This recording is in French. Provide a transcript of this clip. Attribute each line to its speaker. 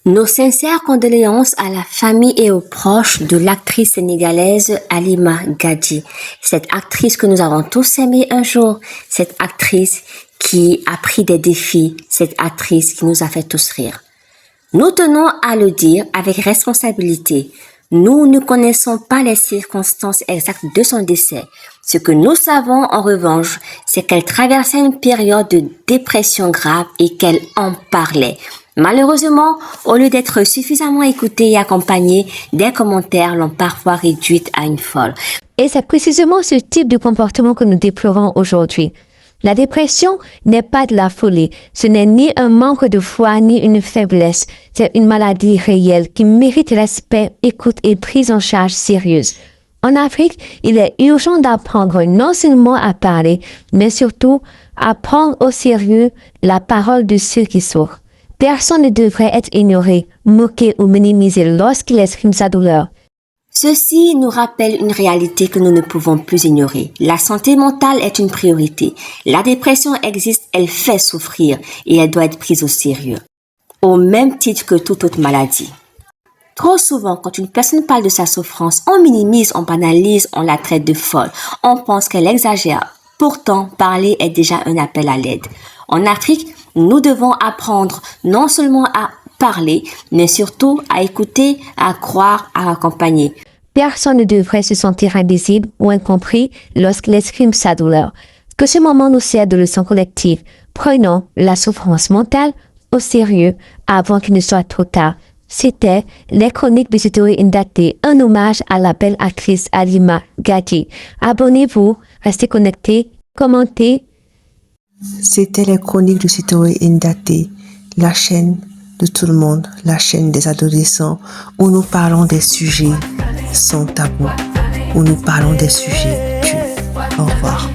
Speaker 1: Nos sincères condoléances à la famille et aux proches de l'actrice sénégalaise Halima Gadji. Cette actrice que nous avons tous aimée un jour. Cette actrice qui a pris des défis. Cette actrice qui nous a fait tous rire. Nous tenons à le dire avec responsabilité. Nous ne connaissons pas les circonstances exactes de son décès. Ce que nous savons en revanche, c'est qu'elle traversait une période de dépression grave et qu'elle en parlait. Malheureusement, au lieu d'être suffisamment écoutée et accompagnée, des commentaires l'ont parfois réduite à une folle.
Speaker 2: Et c'est précisément ce type de comportement que nous déplorons aujourd'hui. La dépression n'est pas de la folie. Ce n'est ni un manque de foi ni une faiblesse. C'est une maladie réelle qui mérite respect, écoute et prise en charge sérieuse. En Afrique, il est urgent d'apprendre non seulement à parler, mais surtout à prendre au sérieux la parole de ceux qui souffrent. Personne ne devrait être ignoré, moqué ou minimisé lorsqu'il exprime sa douleur.
Speaker 1: Ceci nous rappelle une réalité que nous ne pouvons plus ignorer. La santé mentale est une priorité. La dépression existe, elle fait souffrir et elle doit être prise au sérieux. Au même titre que toute autre maladie. Trop souvent, quand une personne parle de sa souffrance, on minimise, on banalise, on la traite de folle. On pense qu'elle exagère. Pourtant, parler est déjà un appel à l'aide. En Afrique, nous devons apprendre non seulement à parler, mais surtout à écouter, à croire, à accompagner.
Speaker 2: Personne ne devrait se sentir invisible ou incompris lorsqu'il exprime sa douleur. Que ce moment nous sert de leçon collective. Prenons la souffrance mentale au sérieux avant qu'il ne soit trop tard. C'était les chroniques de Sitoé Ndaté, un hommage à la belle actrice Halima Gadji. Abonnez-vous, restez connectés, commentez.
Speaker 3: C'était les chroniques de Sitoé Ndaté, la chaîne de tout le monde, la chaîne des adolescents, où nous parlons des sujets sans tabou, où nous parlons des sujets durs. Au revoir.